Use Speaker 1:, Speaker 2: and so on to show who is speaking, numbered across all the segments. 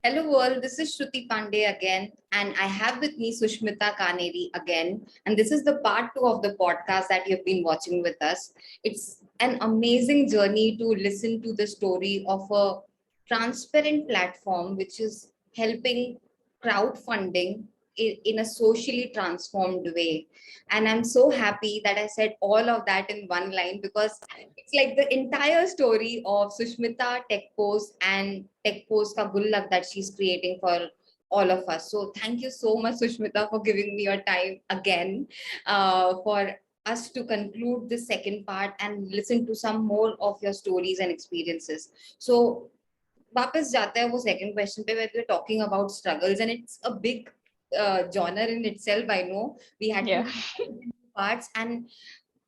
Speaker 1: Hello world, this is Shruti Pandey again, and I have with me Sushmita Kaneri again. And this is the part 2 of the podcast that you've been watching with us. It's an amazing journey to listen to the story of a transparent platform which is helping crowdfunding in a socially transformed way. And I'm so happy that I said all of that in one line because it's like the entire story of Sushmita, TechPose, and TechPose Gullak that she's creating for all of us. So thank you so much, Sushmita, for giving me your time again, for us to conclude the second part and listen to some more of your stories and experiences. So वापस जाता है वो second question पे, where we're talking about struggles, and it's a big genre in itself. I know we had to
Speaker 2: Yeah.
Speaker 1: parts, and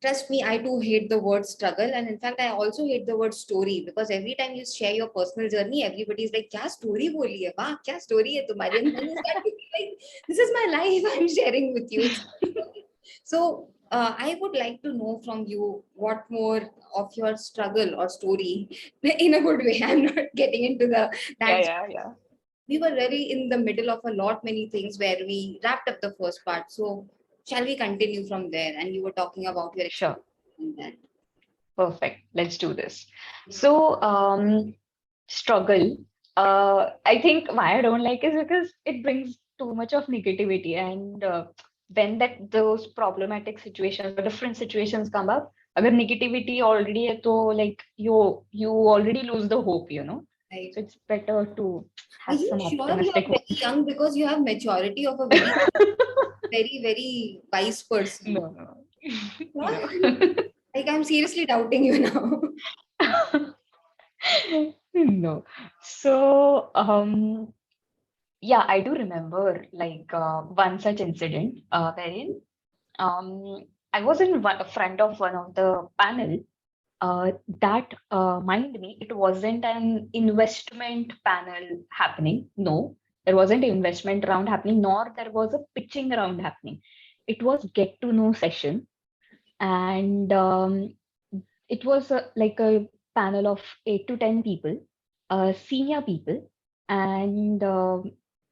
Speaker 1: trust me, I too hate the word struggle. And in fact, I also hate the word story, because every time you share your personal journey, everybody's like, kya story boli hai? Wah, kya story hai tumhari? And then you start to be like, this is my life I'm sharing with you. So I would like to know from you what more of your struggle or story in a good way. I'm not getting into the
Speaker 2: Yeah,
Speaker 1: that.
Speaker 2: yeah, yeah.
Speaker 1: We were really in the middle of a lot many things where we wrapped up the first part. So shall we continue from there? And you were talking about your
Speaker 2: Sure.
Speaker 1: experience in that.
Speaker 2: Perfect. Let's do this. So, struggle. I think why I don't like is because it brings too much of negativity, and when that those problematic situations or different situations come up, अगर negativity already है, तो like you already lose the hope.
Speaker 1: Right.
Speaker 2: So it's better to
Speaker 1: Are
Speaker 2: have
Speaker 1: you
Speaker 2: some
Speaker 1: sure you
Speaker 2: optimistic.
Speaker 1: are very young, because you have maturity of a very, very, very wise person?
Speaker 2: No, no,
Speaker 1: Huh?
Speaker 2: no.
Speaker 1: Like, I'm seriously doubting you now.
Speaker 2: No. So, yeah, I do remember like one such incident wherein I was in front of one of the panel that mind me, it wasn't an investment panel happening. No, there wasn't an investment round happening, nor there was a pitching round happening. It was get to know session, and it was like a panel of 8 to 10 people, senior people, and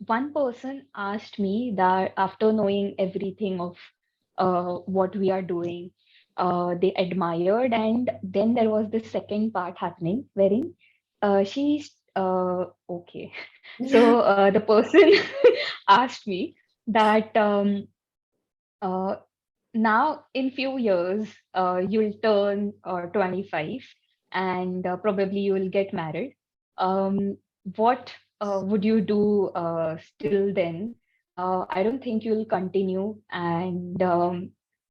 Speaker 2: one person asked me that after knowing everything of what we are doing, they admired, and then there was the second part happening wherein she's okay. So the person asked me that uh, now in few years you'll turn 25, and probably you will get married. What would you do still then? I don't think you'll continue, and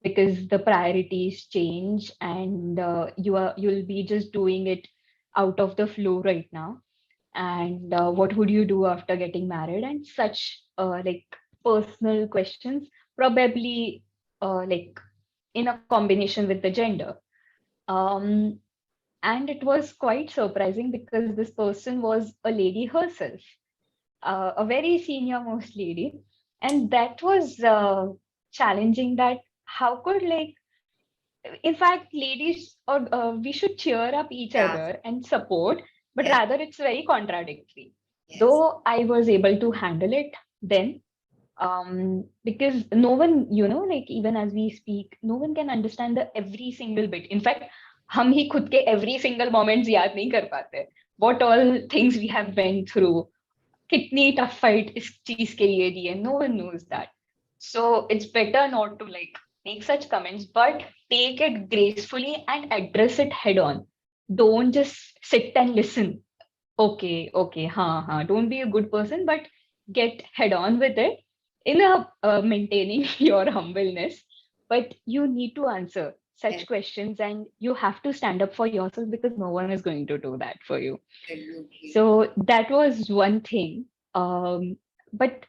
Speaker 2: because the priorities change, and you'll be just doing it out of the flow right now. And what would you do after getting married, and such like personal questions, probably like in a combination with the gender. Um, and it was quite surprising because this person was a lady herself, a very senior most lady. And that was challenging, that how could, like, in fact, ladies, or we should cheer up each
Speaker 1: Yeah.
Speaker 2: other and support, but
Speaker 1: Yes.
Speaker 2: rather it's very contradictory.
Speaker 1: Yes.
Speaker 2: Though I was able to handle it then, because no one, like, even as we speak, no one can understand the every single bit. In fact, हम ही खुद के every single moments याद नहीं कर पाते, what all things we have went through, कितनी tough fight इस चीज के लिए दी है, no one knows that. So it's better not to like make such comments, but take it gracefully and address it head on. Don't just sit and listen. Okay, ha. Don't be a good person, but get head on with it in a maintaining your humbleness. But you need to answer such
Speaker 1: Yes.
Speaker 2: questions, and you have to stand up for yourself because no one is going to do that for you.
Speaker 1: Absolutely.
Speaker 2: So that was one thing. But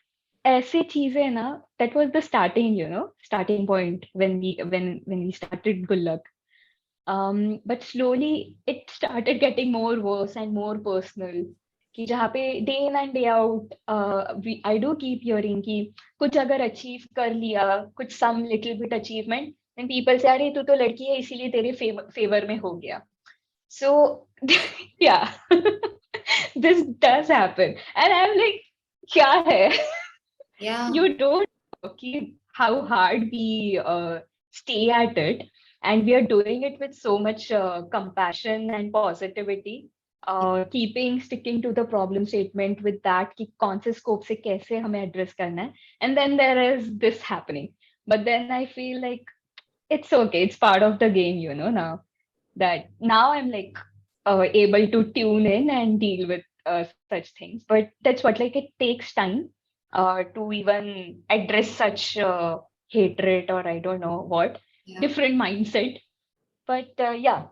Speaker 2: ऐसे चीजें ना, that was the starting point when we started Gullak. But slowly it started getting more worse and more personal. कि जहाँ पे day in and day out I do keep hearing कि कुछ अगर achieve कर लिया, कुछ some little bit achievement, then people say अरे तू तो लड़की है इसीलिए तेरे favor में हो गया. So yeah, this does happen. And I'm like, kya hai?
Speaker 1: Yeah.
Speaker 2: You don't know how hard we stay at it, and we are doing it with so much compassion and positivity, keeping sticking to the problem statement with that कि कौन से scope से कैसे हमें address करना है, and then there is this happening. But then I feel like it's okay, it's part of the game, now that now I'm like able to tune in and deal with such things. But that's what, like, it takes time to even address such hatred, or I don't know what,
Speaker 1: Yeah.
Speaker 2: different mindset. But yeah,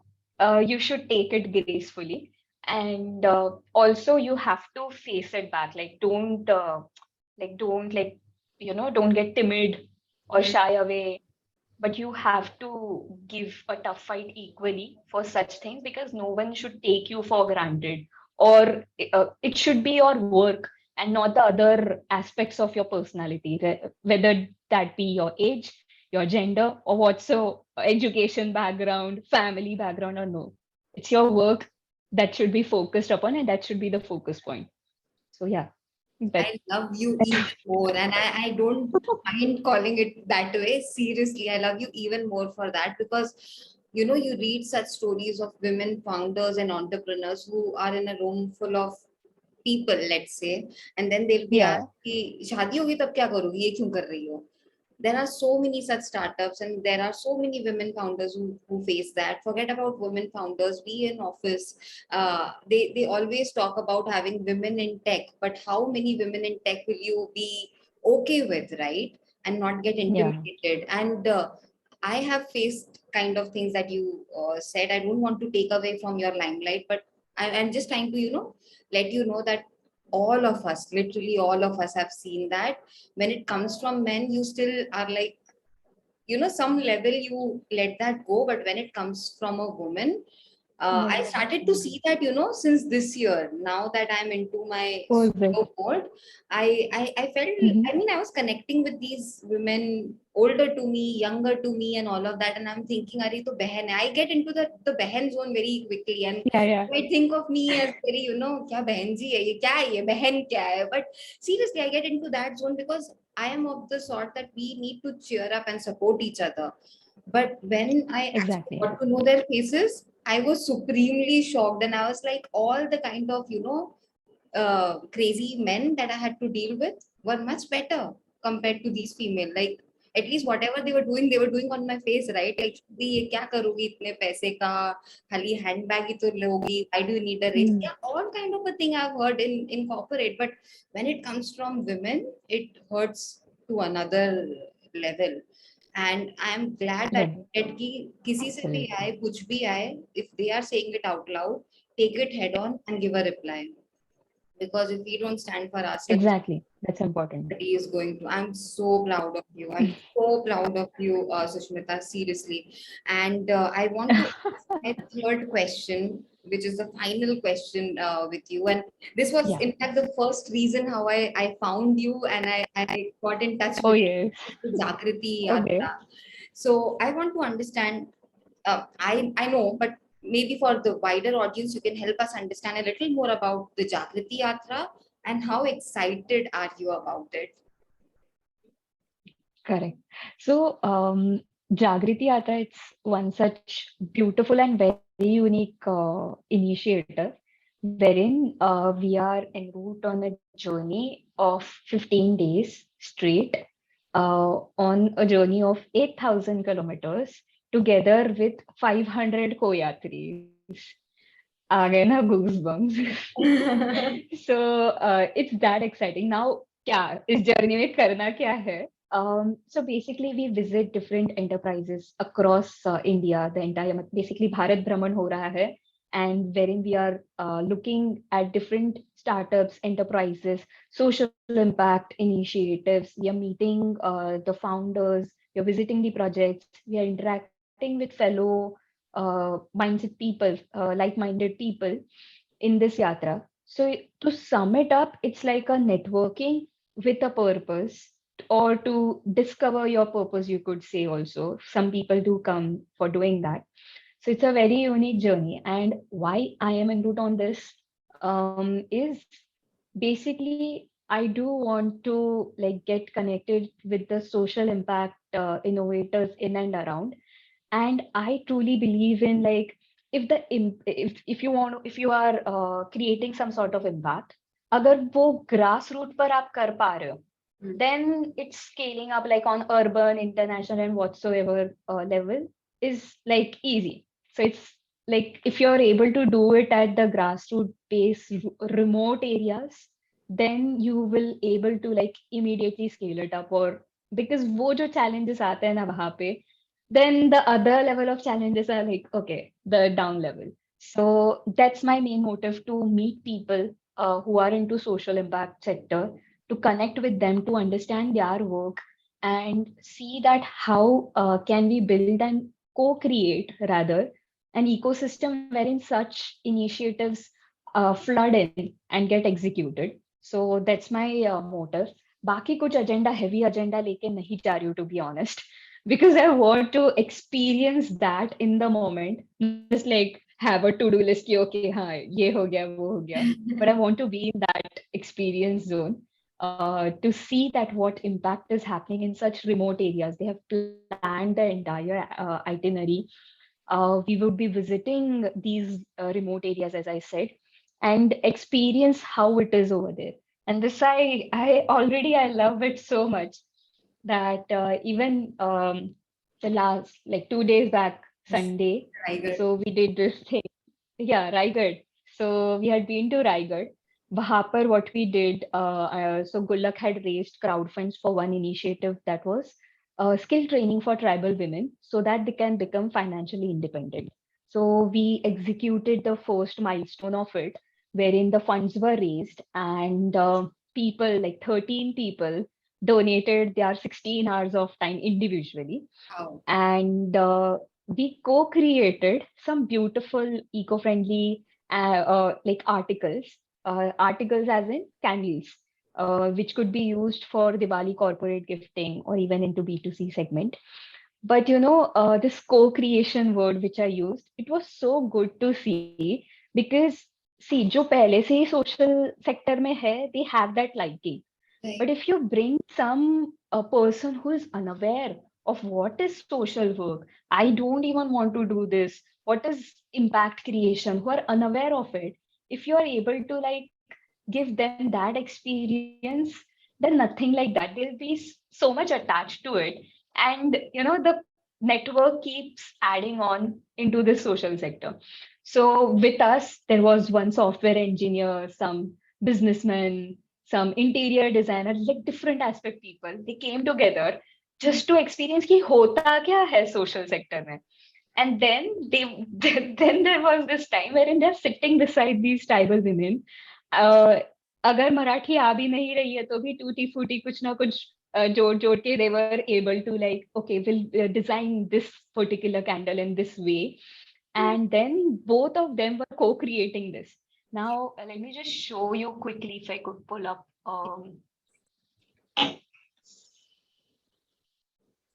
Speaker 2: you should take it gracefully. And also you have to face it back. Like, don't get timid or
Speaker 1: Mm.
Speaker 2: shy away, but you have to give a tough fight equally for such things, because no one should take you for granted, or it should be your work and not the other aspects of your personality, whether that be your age, your gender, or whatso education background, family background, or no. It's your work that should be focused upon, and that should be the focus point. So yeah, that.
Speaker 1: I love you even more, and I don't mind calling it that way. Seriously, I love you even more for that because you read such stories of women founders and entrepreneurs who are in a room full of people, let's say, and then they'll be
Speaker 2: Yeah,
Speaker 1: asked कि शादी होगी तब क्या करोगी ये क्यों कर रही हो. There are so many such startups and there are so many women founders who face that. Forget about women founders, we in office, they always talk about having women in tech, but how many women in tech will you be okay with, right? And not get
Speaker 2: yeah,
Speaker 1: intimidated. And I have faced kind of things that you said. I don't want to take away from your limelight, but I'm just trying to let you know that all of us, literally all of us, have seen that when it comes from men, you still are like, some level you let that go. But when it comes from a woman, I started to
Speaker 2: exactly.
Speaker 1: see that, since this year, now that I'm into my
Speaker 2: Was it?
Speaker 1: solo mode, I felt,
Speaker 2: Mhm.
Speaker 1: I mean, I was connecting with these women, older to me, younger to me, and all of that. And I'm thinking, Ari, to behan hai. I get into the behan zone very quickly. And
Speaker 2: Yeah, yeah.
Speaker 1: I think of me as very, kya behan ji hai, ye kya hai, ye behan kya hai. But seriously, I get into that zone because I am of the sort that we need to cheer up and support each other. But when I actually
Speaker 2: Exactly.
Speaker 1: got to know their faces, I was supremely shocked, and I was like, all the kind of crazy men that I had to deal with were much better compared to these female. Like at least whatever they were doing on my face, right? Like ये क्या करोगी इतने पैसे का खाली handbag ही तो लोगी. Why do you need a raise?
Speaker 2: Mm.
Speaker 1: Yeah, all kind of a thing I've heard in corporate, but when it comes from women, it hurts to another level. And I am glad that
Speaker 2: Right.
Speaker 1: that कि किसी से भी
Speaker 2: Absolutely.
Speaker 1: आए कुछ भी आए, if they are saying it out loud, take it head on and give a reply, because if we don't stand for ourselves,
Speaker 2: Exactly. That's important.
Speaker 1: nobody is going to. I'm so proud of you. I'm so proud of you, Sushmita, seriously. And I want to ask my third question, which is the final question with you. And this was,
Speaker 2: Yeah.
Speaker 1: in fact, the first reason how I found you and I got in touch
Speaker 2: Oh,
Speaker 1: with
Speaker 2: yes.
Speaker 1: you, the Jagriti
Speaker 2: Okay.
Speaker 1: Yatra. So I want to understand, I know, but maybe for the wider audience, you can help us understand a little more about the Jagriti Yatra and how excited are you about it?
Speaker 2: Correct. So, Jagriti Yatra, it's one such beautiful and very unique initiative wherein we are en route on a journey of 15 days straight, on a journey of 8,000 kilometers together with 500 co-yatris. आ गए ना goosebumps. So it's that exciting. Now, क्या इस journey में करना क्या है? So basically, we visit different enterprises across India. The entire, basically, Bharat Brahman हो रहा है, and wherein we are looking at different startups, enterprises, social impact initiatives. We are meeting the founders. We are visiting the projects. We are interacting with fellow mindset people, like-minded people in this yatra. So to sum it up, it's like a networking with a purpose, or to discover your purpose, you could say also. Some people do come for doing that. So it's a very unique journey. And why I am en route on this? is basically I do want to like get connected with the social impact innovators in and around, and I truly believe in like if you want if you are creating some sort of impact, अगर वो grass root पर आप कर पा रहे हो, then it's scaling up like on urban, international, and whatsoever level is like easy. So it's like if you're able to do it at the grassroots base, remote areas, then you will able to like immediately scale it up. Or because वो जो challenges आते हैं ना वहाँ पे, then the other level of challenges are like okay, the down level. So that's my main motive, to meet people who are into social impact sector, to connect with them, to understand their work, and see that how can we build and co-create rather an ecosystem wherein such initiatives flood in and get executed. So that's my motive. बाकी कुछ agenda, heavy agenda लेके नहीं जा रही हूँ, to be honest, because I want to experience that in the moment, not just like have a to-do list कि okay हाँ ये हो गया वो हो गया, but I want to be in that experience zone to see that what impact is happening in such remote areas. They have planned the entire itinerary. We would be visiting these remote areas, as I said, and experience how it is over there. And this I love it so much that even the last like 2 days back, Sunday,
Speaker 1: Tiger.
Speaker 2: so we did this thing. Yeah, Raigad. So we had been to Raigad. वहाँ पर what we did, so Gullak had raised crowd funds for one initiative that was skill training for tribal women so that they can become financially independent. So we executed the first milestone of it, wherein the funds were raised and people, like 13 people, donated their 16 hours of time individually,
Speaker 1: Wow.
Speaker 2: and we co-created some beautiful eco-friendly like articles as in candles, which could be used for Diwali corporate gifting or even into B2C segment. But this co-creation word which I used, it was so good to see, because see, जो पहले से ही social sector में है, they have that liking.
Speaker 1: Right.
Speaker 2: But if you bring some a person who is unaware of what is social work, I don't even want to do this. What is impact creation? Who are unaware of it? If you are able to like give them that experience, then nothing like that. They'll be so much attached to it, and the network keeps adding on into this social sector. So with us, there was one software engineer, some businessmen, some interior designers, like different aspect people. They came together just to experience कि होता क्या है social sector में. And then then there was this time wherein they're sitting beside these tribal women. Uh, अगर मराठी आ भी नहीं रही है तो भी टूटी फूटी कुछ ना कुछ जोड़ जोड़ के they were able to like okay, we'll design this particular candle in this way, and then both of them were co-creating this. Now let me just show you quickly if I could pull up.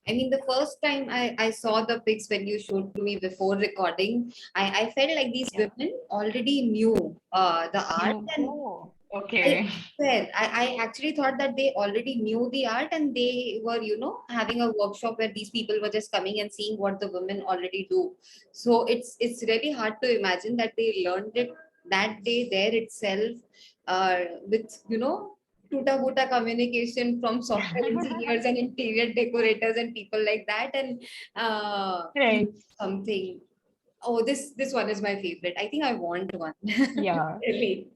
Speaker 1: I mean, the first time I saw the pics when you showed to me before recording, I felt like these
Speaker 2: Yeah.
Speaker 1: women already knew the art.
Speaker 2: You
Speaker 1: And
Speaker 2: go.
Speaker 1: I
Speaker 2: Okay.
Speaker 1: swear, I actually thought that they already knew the art and they were, having a workshop where these people were just coming and seeing what the women already do. So it's really hard to imagine that they learned it that day there itself, with, tuta buta communication from software engineers and interior decorators and people like that. And
Speaker 2: Right.
Speaker 1: something. Oh, this one is my favorite. I think I want one.
Speaker 2: Yeah.
Speaker 1: Really.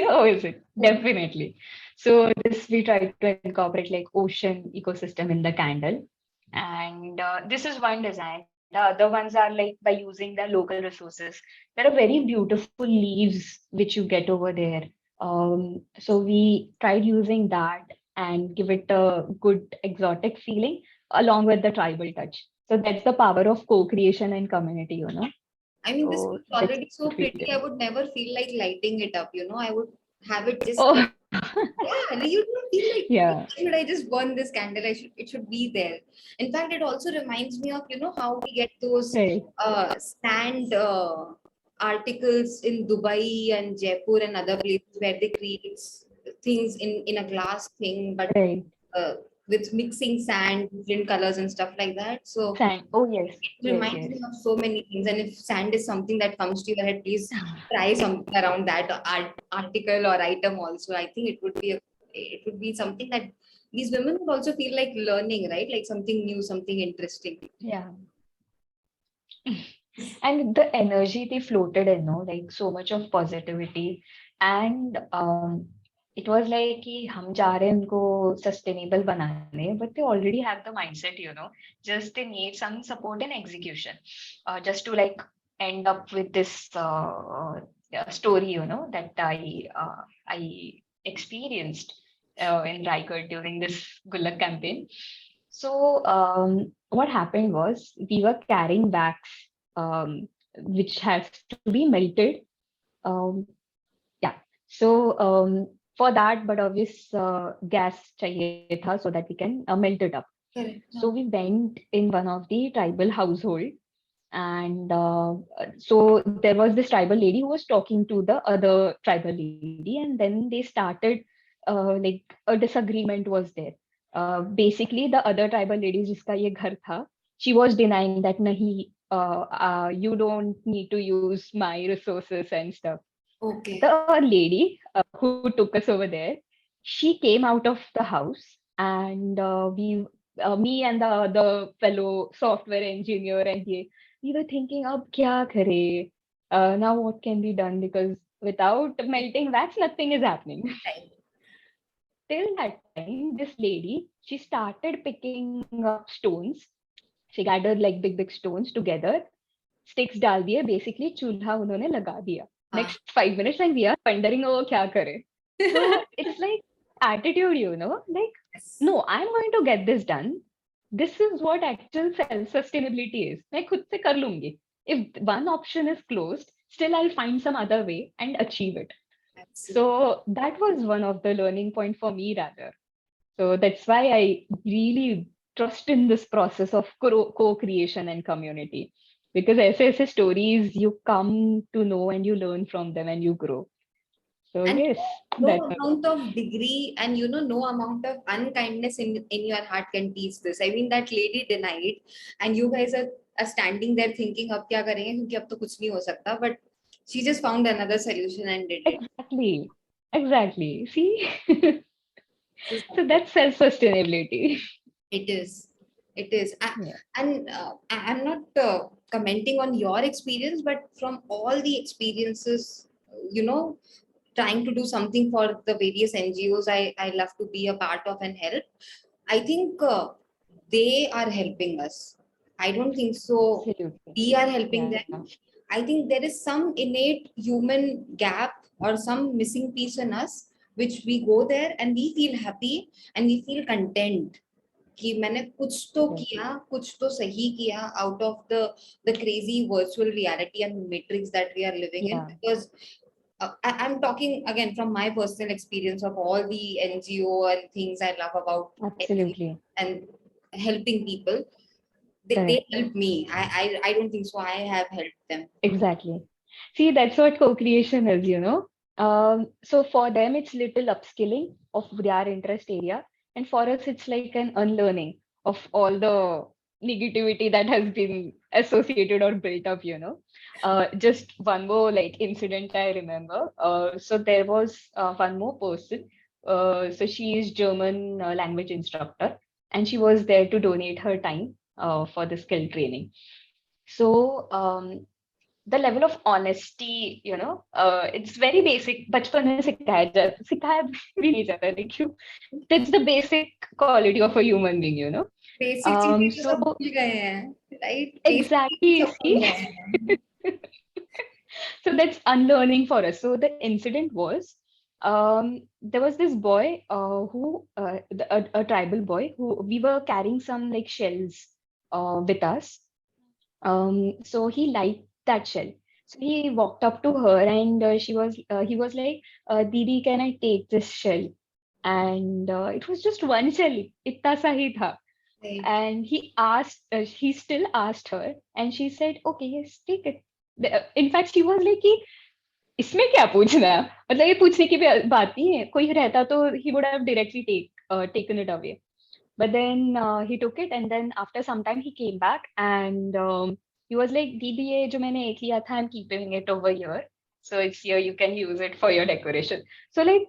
Speaker 2: Oh, is it? Definitely. So this we try to incorporate like ocean ecosystem in the candle. And this is one design. The other ones are like by using the local resources. There are very beautiful leaves which you get over there. So we tried using that and give it a good exotic feeling along with the tribal touch. So that's the power of co-creation and community.
Speaker 1: I mean, this
Speaker 2: So
Speaker 1: is
Speaker 2: that's
Speaker 1: already
Speaker 2: what
Speaker 1: so
Speaker 2: we
Speaker 1: pretty.
Speaker 2: did.
Speaker 1: I would never feel like lighting it up. I would have it just,
Speaker 2: Oh,
Speaker 1: yeah, like you don't feel like,
Speaker 2: yeah.
Speaker 1: why should I just burn this candle? It should be there. In fact, it also reminds me of, how we get those
Speaker 2: Right.
Speaker 1: stand articles in Dubai and Jaipur and other places where they create things in a glass thing, but
Speaker 2: Right.
Speaker 1: uh, with mixing sand, different colors and stuff like that. So
Speaker 2: Sand. Oh, yes.
Speaker 1: it
Speaker 2: Yes,
Speaker 1: reminds
Speaker 2: yes.
Speaker 1: me of so many things. And if sand is something that comes to your head, please try something around that article or item also. I think it would be something that these women would also feel like learning, right? Like something new, something interesting.
Speaker 2: Yeah. And the energy they floated in, no, like so much of positivity. And it was like कि हम जा रहे हैं उनको sustainable बनाने, but they already have the mindset, just they need some support in execution, just to like end up with this story, that I experienced in Raigad during this Gullak campaign. So what happened was we were carrying bags which has to be melted. Um, yeah. So for that, but obvious gas chahiye tha so that we can melt it up.
Speaker 1: Correct.
Speaker 2: So we went in one of the tribal household, and so there was this tribal lady who was talking to the other tribal lady, and then they started like a disagreement was there. Basically, the other tribal lady जिसका ये घर था, she was denying that nahi, you don't need to use my resources and stuff.
Speaker 1: Okay.
Speaker 2: The lady who took us over there, she came out of the house, and me and the other fellow software engineer and we were thinking, अब क्या करें? Now what can be done? Because without melting wax, nothing is happening.
Speaker 1: Right.
Speaker 2: Till that time, this lady, she started picking up stones. She gathered like big, big stones together, sticks डाल दिए, basically चूल्हा उन्होंने लगा दिया.
Speaker 1: Ah.
Speaker 2: Next 5 minutes, and we are wondering, oh, क्या करे? So it's like attitude, like,
Speaker 1: Yes.
Speaker 2: no, I'm going to get this done. This is what actual self-sustainability is. मैं खुद से कर लूंगी. If one option is closed, still I'll find some other way and achieve it.
Speaker 1: Absolutely.
Speaker 2: So that was one of the learning point for me rather. So that's why I really trust in this process of co-creation and community. Because ऐसे stories you come to know and you learn from them and you grow. So
Speaker 1: And
Speaker 2: yes,
Speaker 1: no
Speaker 2: that
Speaker 1: amount of degree and no amount of unkindness in your heart can teach this. I mean, that lady denied, and you guys are standing there thinking, अब क्या करेंगे क्योंकि अब तो कुछ नहीं हो सकता. But she just found another solution and did it.
Speaker 2: exactly. See,
Speaker 1: This is
Speaker 2: so that's self-sustainability.
Speaker 1: It is. It is.
Speaker 2: Yeah,
Speaker 1: And I'm not commenting on your experience, but from all the experiences, trying to do something for the various NGOs I love to be a part of and help, I think they are helping us. I don't think so.
Speaker 2: absolutely.
Speaker 1: We are helping
Speaker 2: Yeah,
Speaker 1: them. I think there is some innate human gap or some missing piece in us, which we go there and we feel happy and we feel content कि मैंने कुछ तो
Speaker 2: yes,
Speaker 1: किया कुछ तो सही किया out of the crazy virtual reality and matrix that we are living in,
Speaker 2: yeah,
Speaker 1: because I'm talking again from my personal experience of all the NGO and things I love about NGO
Speaker 2: absolutely.
Speaker 1: and helping people. They
Speaker 2: Correct.
Speaker 1: help me. I don't think so I have helped them.
Speaker 2: Exactly. See, that's what co-creation is. So for them, it's little upskilling of their interest area. And for us, it's like an unlearning of all the negativity that has been associated or built up. Just one more like incident I remember. So there was one more person. So she is German language instructor, and she was there to donate her time for the skill training. So the level of honesty, it's very basic. बचपन में सिखाया भी नहीं जाता, like you, that's the basic quality of a human being.
Speaker 1: Basic चीजें तो
Speaker 2: So
Speaker 1: सब भूल गए हैं, राइट? बेसिक
Speaker 2: exactly,
Speaker 1: सब भूल
Speaker 2: see,
Speaker 1: गए हैं.
Speaker 2: so that's unlearning for us. So the incident was, there was this boy a tribal boy who we were carrying some like shells with us. So he liked that shell. So he walked up to her, and he was like, Didi, can I take this shell? And it was just one shell, itna sa hi tha.
Speaker 1: Right.
Speaker 2: And he still asked her, and she said, okay, yes, take it. In fact, she was like, कि इसमें क्या पूछना, मतलब ये पूछने की भी बात नहीं है, कोई रहता तो he would have directly taken it away. But then he took it, and then after some time he came back, and he was like, "Didi, ये जो मैंने एक लिया था, I'm keeping it over here. So it's here. You can use it for your decoration." So like,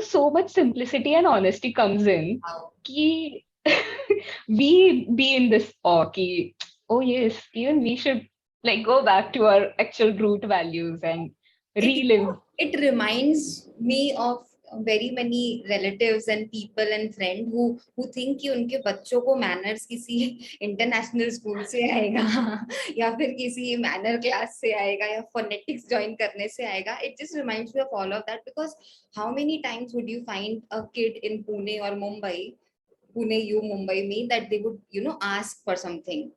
Speaker 2: so much simplicity and honesty comes in.
Speaker 1: Wow.
Speaker 2: Ki we be in this awe. Ki, oh yes, even we should like go back to our actual root values and relive.
Speaker 1: It reminds me of very many relatives and people and friends who think कि उनके बच्चों को manners किसी international school से आएगा या फिर किसी manner class से आएगा या phonetics join करने से आएगा. It just reminds me of all of that, because how many times would you find a kid in Pune or Mumbai, Mumbai में, that they would ask for something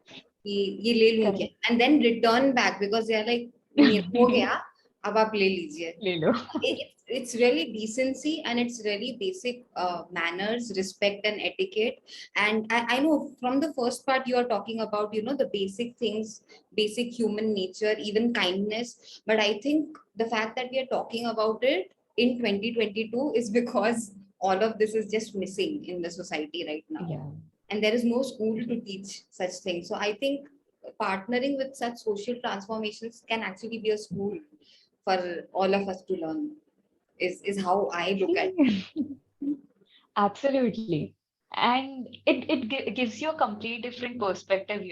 Speaker 1: कि ये ले लूं क्या, and then return back because they are like मेरा हो गया, अब आप ले लीजिए.
Speaker 2: ले लो.
Speaker 1: It's really decency, and it's really basic manners, respect and etiquette. And I know from the first part you are talking about the basic things, basic human nature, even kindness. But I think the fact that we are talking about it in 2022 is because all of this is just missing in the society right now.
Speaker 2: Yeah.
Speaker 1: And there is no school to teach such things. So I think partnering with such social transformations can actually be a school for all of us to learn, is how I look at it.
Speaker 2: Absolutely. And it gives you a complete different perspective.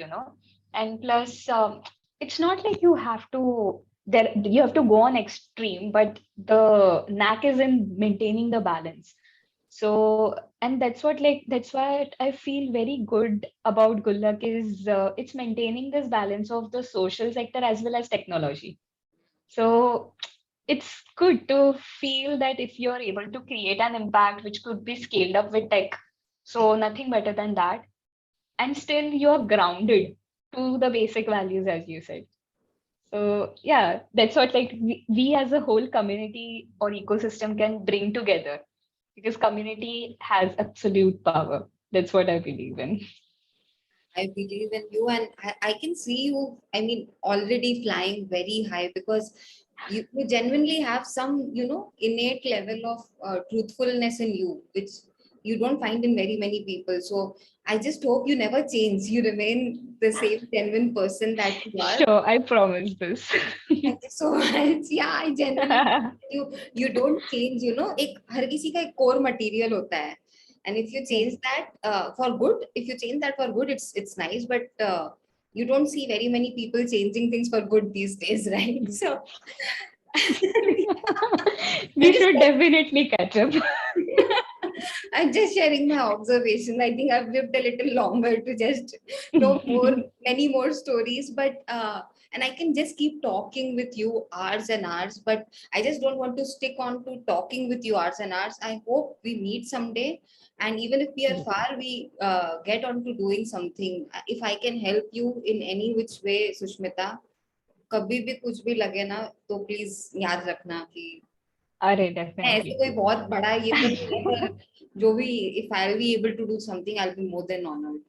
Speaker 2: And plus, it's not like you have to go on extreme, but the knack is in maintaining the balance. So, and that's why I feel very good about Gullak is it's maintaining this balance of the social sector as well as technology. So it's good to feel that if you're able to create an impact which could be scaled up with tech, so nothing better than that. And still you're grounded to the basic values, as you said. So yeah, that's what like we as a whole community or ecosystem can bring together, because community has absolute power. That's what I believe in.
Speaker 1: I believe in you, and I can see you, I mean, already flying very high, because you genuinely have some, innate level of truthfulness in you, which you don't find in very many people. So I just hope you never change. You remain the same genuine person that you are.
Speaker 2: Sure, I promise this.
Speaker 1: Thank you so much. Yeah, I genuinely you don't change. एक हर किसी का एक core material होता है, and if you change that for good, it's nice. But you don't see very many people changing things for good these days, right? So
Speaker 2: We should definitely catch up.
Speaker 1: I'm just sharing my observation. I think I've lived a little longer to just know many more stories. But and I can just keep talking with you hours and hours. But I just don't want to stick on to talking with you hours and hours. I hope we meet someday, and even if we are far, we get on to doing something. If I can help you in any which way, Sushmita, कभी भी कुछ भी लगे ना, तो please याद रखना कि
Speaker 2: अरे
Speaker 1: ऐसे
Speaker 2: definitely.
Speaker 1: कोई बहुत बड़ा ये तो नहीं है, पर जो भी if I'll be able to do something, I'll be more than honored.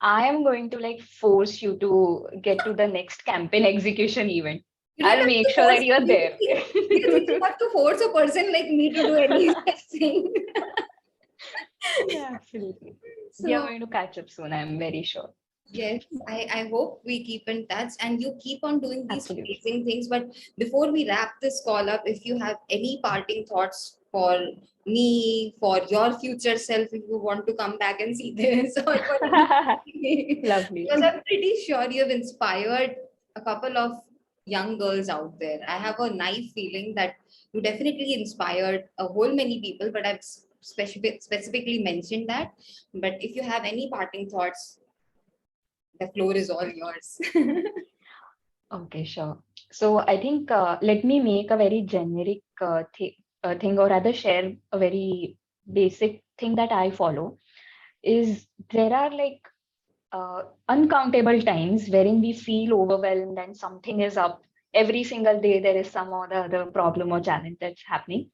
Speaker 2: I am going to like force you to get to the next campaign execution event.
Speaker 1: You don't
Speaker 2: I'll
Speaker 1: have
Speaker 2: make
Speaker 1: to
Speaker 2: sure that
Speaker 1: force
Speaker 2: you're
Speaker 1: me.
Speaker 2: there.
Speaker 1: You think you have to force a person like me to do any such thing?
Speaker 2: Yeah, absolutely. We are
Speaker 1: So
Speaker 2: going to catch up soon, I'm very sure.
Speaker 1: yes, I hope we keep in touch and you keep on doing these
Speaker 2: Absolutely.
Speaker 1: amazing things. But before we wrap this call up, if you have any parting thoughts for me, for your future self, if you want to come back and see this, or for
Speaker 2: Lovely.
Speaker 1: because I'm pretty sure you have inspired a couple of young girls out there. I have a naive feeling that you definitely inspired a whole many people, but I've specifically mentioned that. But if you have any parting thoughts, the floor is all yours.
Speaker 2: Okay, sure. So I think let me make a very generic thing, or rather share a very basic thing that I follow. Is there are like uncountable times wherein we feel overwhelmed and something is up. Every single day there is some or the other problem or challenge that's happening.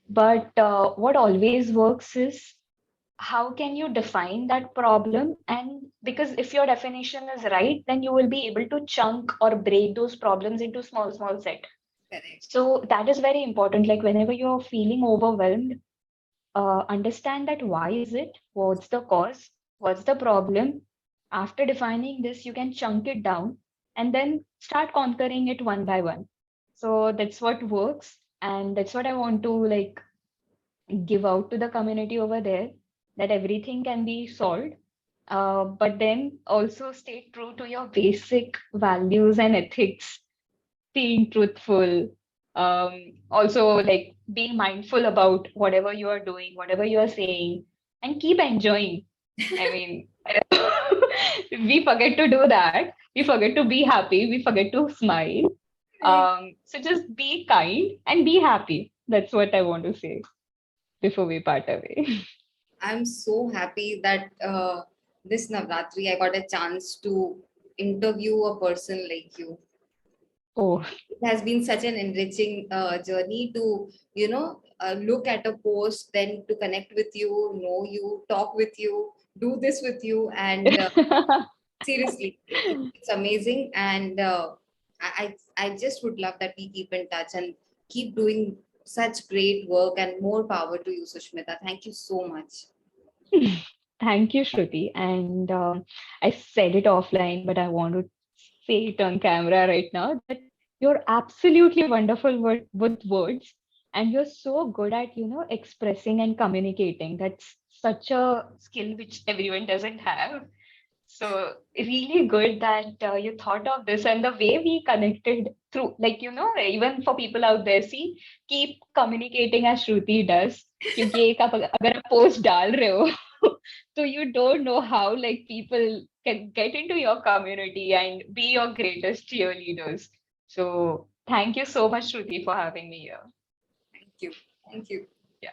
Speaker 2: But what always works is how can you define that problem? And because if your definition is right, then you will be able to chunk or break those problems into small set.
Speaker 1: Correct.
Speaker 2: So that is very important. Like whenever you're feeling overwhelmed, understand that why is it? What's the cause? What's the problem? After defining this, you can chunk it down and then start conquering it one by one. So that's what works. And that's what I want to like give out to the community over there, that everything can be solved. But then also stay true to your basic values and ethics, being truthful, also like being mindful about whatever you are doing, whatever you are saying, and keep enjoying. I mean, we forget to do that. We forget to be happy. We forget to smile.
Speaker 1: Correct.
Speaker 2: So just be kind and be happy. That's what I want to say before we part away.
Speaker 1: I'm so happy that this Navratri I got a chance to interview a person like you.
Speaker 2: Oh,
Speaker 1: It has been such an enriching journey to, look at a post, then to connect with you, know you, talk with you, do this with you, and seriously, it's amazing. And I just would love that we keep in touch and keep doing such great work. And more power to you, Sushmita. Thank you so much.
Speaker 2: thank you, Shruti. And I said it offline, but I want to say it on camera right now that you're absolutely wonderful with words, and you're so good at, expressing and communicating. That's such a skill which everyone doesn't have. So really good that you thought of this, and the way we connected through, like, even for people out there, see, keep communicating as Shruti does. क्योंकि एक आप अगर आप post डाल रहे हो, so you don't know how like people can get into your community and be your greatest cheerleaders. So thank you so much, Shruti, for having me here.
Speaker 1: Thank you. Thank you.
Speaker 2: Yeah.